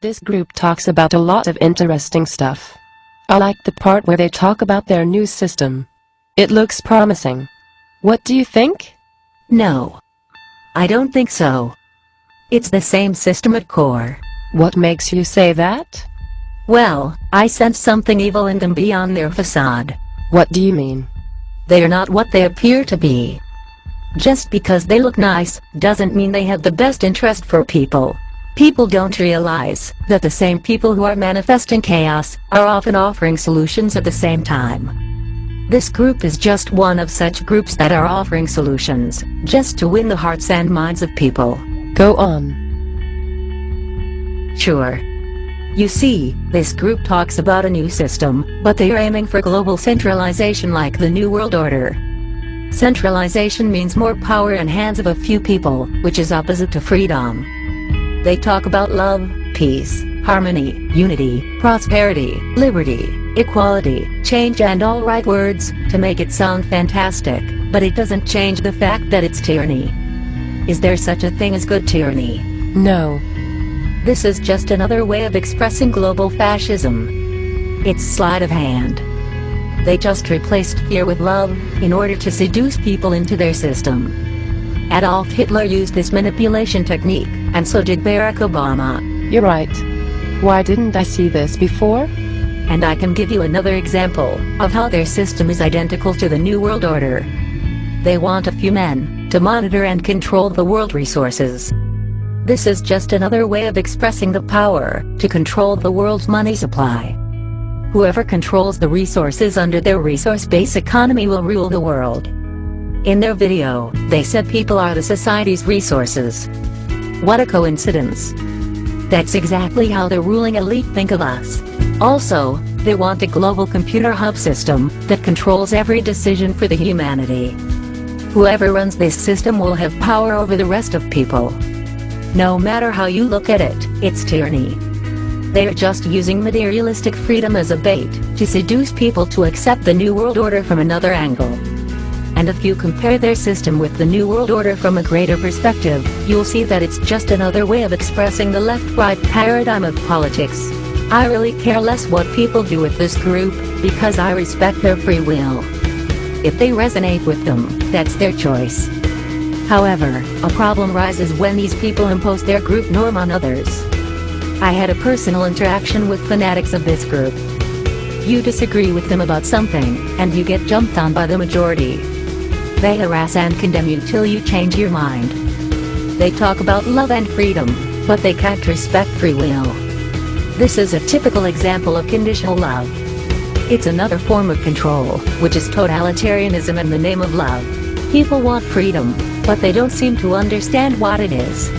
This group talks about a lot of interesting stuff. I like the part where they talk about their new system. It looks promising. What do you think? No. I don't think so. It's the same system at core. What makes you say that? Well, I sense something evil in them beyond their facade. What do you mean? They are not what they appear to be. Just because they look nice, doesn't mean they have the best interest for people. People don't realize that the same people who are manifesting chaos are often offering solutions at the same time. This group is just one of such groups that are offering solutions, just to win the hearts and minds of people. Go on. Sure. You see, this group talks about a new system, but they are aiming for global centralization like the New World Order. Centralization means more power in hands of a few people, which is opposite to freedom. They talk about love, peace, harmony, unity, prosperity, liberty, equality, change and all right words, to make it sound fantastic, but it doesn't change the fact that it's tyranny. Is there such a thing as good tyranny? No. This is just another way of expressing global fascism. It's sleight of hand. They just replaced fear with love, in order to seduce people into their system. Adolf Hitler used this manipulation technique, and so did Barack Obama. You're right. Why didn't I see this before? And I can give you another example of how their system is identical to the New World Order. They want a few men to monitor and control the world resources. This is just another way of expressing the power to control the world's money supply. Whoever controls the resources under their resource-based economy will rule the world. In their video, they said people are the society's resources. What a coincidence. That's exactly how the ruling elite think of us. Also, they want a global computer hub system that controls every decision for the humanity. Whoever runs this system will have power over the rest of people. No matter how you look at it, it's tyranny. They are just using materialistic freedom as a bait to seduce people to accept the New World Order from another angle. And if you compare their system with the New World Order from a greater perspective, you'll see that it's just another way of expressing the left-right paradigm of politics. I really care less what people do with this group, because I respect their free will. If they resonate with them, that's their choice. However, a problem rises when these people impose their group norm on others. I had a personal interaction with fanatics of this group. You disagree with them about something, and you get jumped on by the majority. They harass and condemn you till you change your mind. They talk about love and freedom, but they can't respect free will. This is a typical example of conditional love. It's another form of control, which is totalitarianism in the name of love. People want freedom, but they don't seem to understand what it is.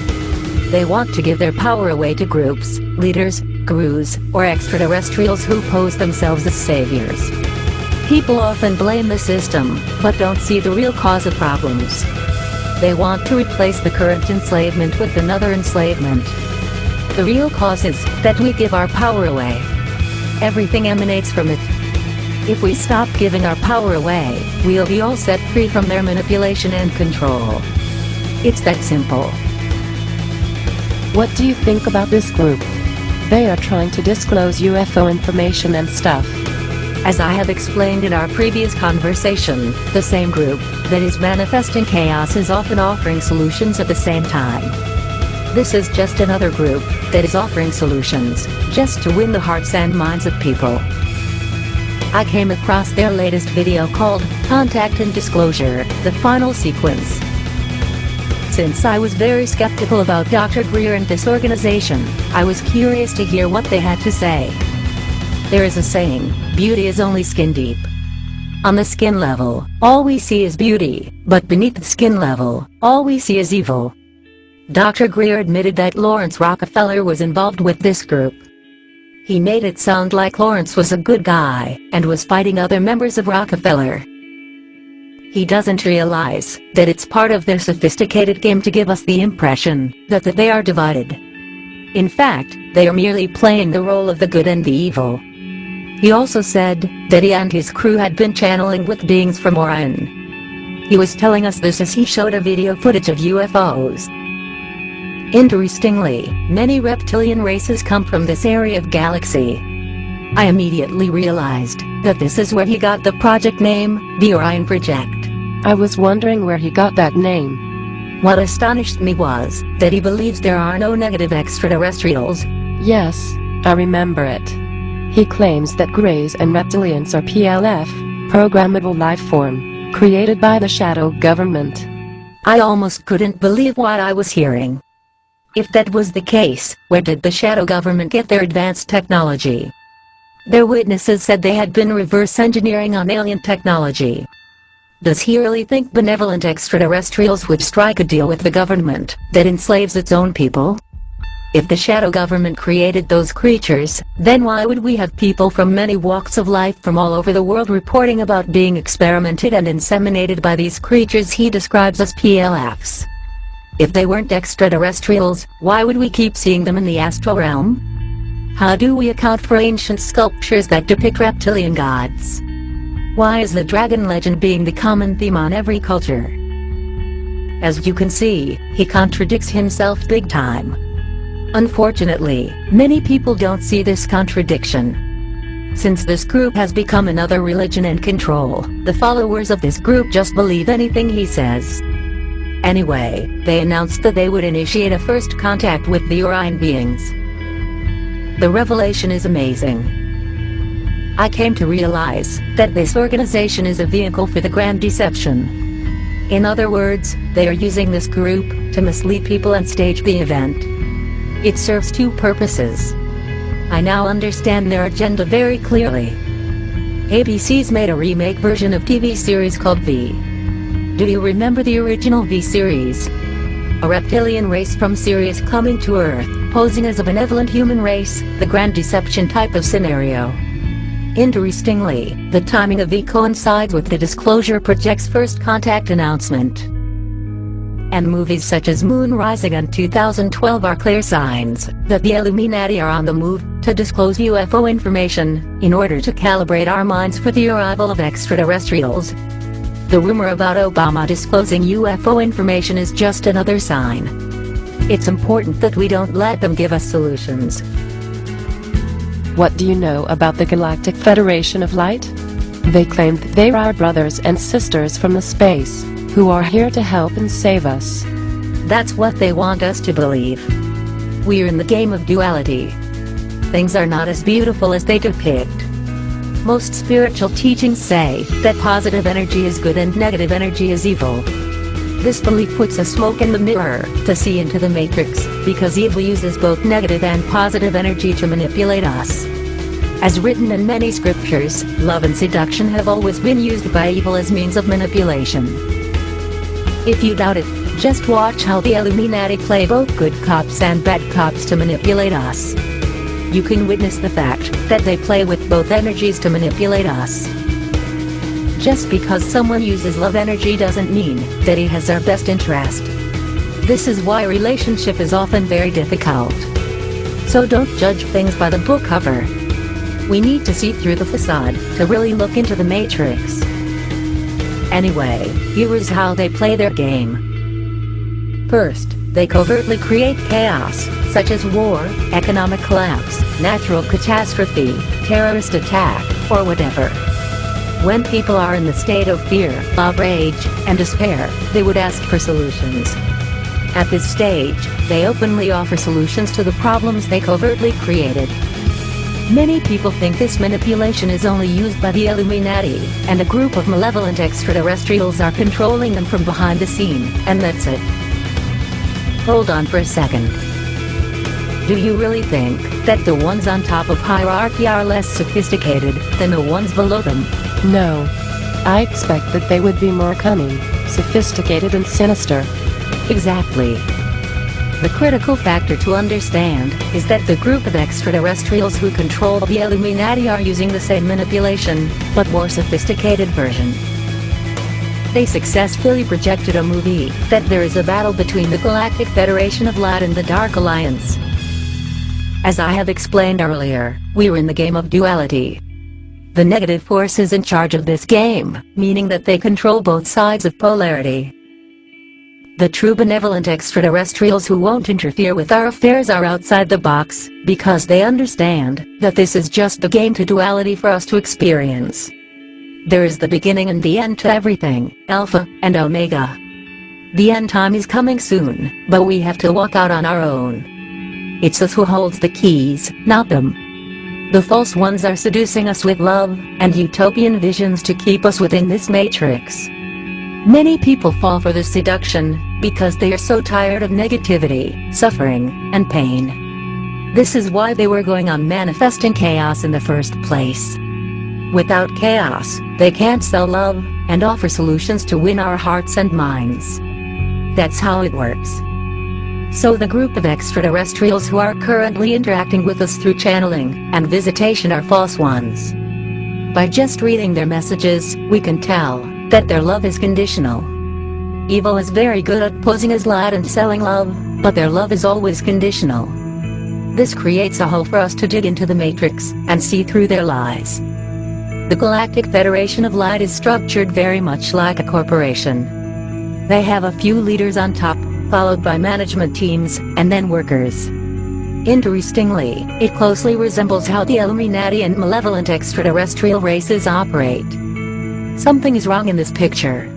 They want to give their power away to groups, leaders, gurus, or extraterrestrials who pose themselves as saviors. People often blame the system, but don't see the real cause of problems. They want to replace the current enslavement with another enslavement. The real cause is that we give our power away. Everything emanates from it. If we stop giving our power away, we'll be all set free from their manipulation and control. It's that simple. What do you think about this group? They are trying to disclose UFO information and stuff. As I have explained in our previous conversation, the same group that is manifesting chaos is often offering solutions at the same time. This is just another group that is offering solutions, just to win the hearts and minds of people. I came across their latest video called Contact and Disclosure, the Final Sequence. Since I was very skeptical about Dr. Greer and this organization, I was curious to hear what they had to say. There is a saying, beauty is only skin deep. On the skin level, all we see is beauty, but beneath the skin level, all we see is evil. Dr. Greer admitted that Lawrence Rockefeller was involved with this group. He made it sound like Lawrence was a good guy, and was fighting other members of Rockefeller. He doesn't realize that it's part of their sophisticated game to give us the impression that they are divided. In fact, they are merely playing the role of the good and the evil. He also said that he and his crew had been channeling with beings from Orion. He was telling us this as he showed a video footage of UFOs. Interestingly, many reptilian races come from this area of galaxy. I immediately realized that this is where he got the project name, the Orion Project. I was wondering where he got that name. What astonished me was that he believes there are no negative extraterrestrials. Yes, I remember it. He claims that Greys and reptilians are PLF, programmable life form, created by the shadow government. I almost couldn't believe what I was hearing. If that was the case, where did the shadow government get their advanced technology? Their witnesses said they had been reverse engineering on alien technology. Does he really think benevolent extraterrestrials would strike a deal with the government that enslaves its own people? If the shadow government created those creatures, then why would we have people from many walks of life from all over the world reporting about being experimented and inseminated by these creatures he describes as PLFs? If they weren't extraterrestrials, why would we keep seeing them in the astral realm? How do we account for ancient sculptures that depict reptilian gods? Why is the dragon legend being the common theme on every culture? As you can see, he contradicts himself big time. Unfortunately, many people don't see this contradiction. Since this group has become another religion and control, the followers of this group just believe anything he says. Anyway, they announced that they would initiate a first contact with the Orion beings. The revelation is amazing. I came to realize that this organization is a vehicle for the grand deception. In other words, they are using this group to mislead people and stage the event. It serves two purposes. I now understand their agenda very clearly. ABC's made a remake version of TV series called V. Do you remember the original V series? A reptilian race from Sirius coming to Earth, posing as a benevolent human race, the grand deception type of scenario. Interestingly, the timing of V coincides with the Disclosure Project's first contact announcement. And movies such as Moon Rising and 2012 are clear signs that the Illuminati are on the move to disclose UFO information in order to calibrate our minds for the arrival of extraterrestrials. The rumor about Obama disclosing UFO information is just another sign. It's important that we don't let them give us solutions. What do you know about the Galactic Federation of Light? They claim that they are our brothers and sisters from the space, who are here to help and save us. That's what they want us to believe. We're in the game of duality. Things are not as beautiful as they depict. Most spiritual teachings say that positive energy is good and negative energy is evil. This belief puts a smoke in the mirror to see into the matrix, because evil uses both negative and positive energy to manipulate us. As written in many scriptures, love and seduction have always been used by evil as means of manipulation. If you doubt it, just watch how the Illuminati play both good cops and bad cops to manipulate us. You can witness the fact that they play with both energies to manipulate us. Just because someone uses love energy doesn't mean that he has our best interest. This is why relationship is often very difficult. So don't judge things by the book cover. We need to see through the facade to really look into the matrix. Anyway, here is how they play their game. First, they covertly create chaos, such as war, economic collapse, natural catastrophe, terrorist attack, or whatever. When people are in the state of fear, outrage, and despair, they would ask for solutions. At this stage, they openly offer solutions to the problems they covertly created. Many people think this manipulation is only used by the Illuminati, and a group of malevolent extraterrestrials are controlling them from behind the scene, and that's it. Hold on for a second. Do you really think that the ones on top of hierarchy are less sophisticated than the ones below them? No. I expect that they would be more cunning, sophisticated and sinister. Exactly. The critical factor to understand is that the group of extraterrestrials who control the Illuminati are using the same manipulation, but more sophisticated version. They successfully projected a movie that there is a battle between the Galactic Federation of Light and the Dark Alliance. As I have explained earlier, we're in the game of duality. The negative force is in charge of this game, meaning that they control both sides of polarity. The true benevolent extraterrestrials who won't interfere with our affairs are outside the box, because they understand that this is just the game to duality for us to experience. There is the beginning and the end to everything, Alpha and Omega. The end time is coming soon, but we have to walk out on our own. It's us who holds the keys, not them. The false ones are seducing us with love and utopian visions to keep us within this matrix. Many people fall for this seduction because they are so tired of negativity, suffering, and pain. This is why they were going on manifesting chaos in the first place. Without chaos, they can't sell love and offer solutions to win our hearts and minds. That's how it works. So the group of extraterrestrials who are currently interacting with us through channeling and visitation are false ones. By just reading their messages, we can tell that their love is conditional. Evil is very good at posing as light and selling love, but their love is always conditional. This creates a hole for us to dig into the matrix and see through their lies. The Galactic Federation of Light is structured very much like a corporation. They have a few leaders on top, followed by management teams, and then workers. Interestingly, it closely resembles how the Illuminati and malevolent extraterrestrial races operate. Something is wrong in this picture.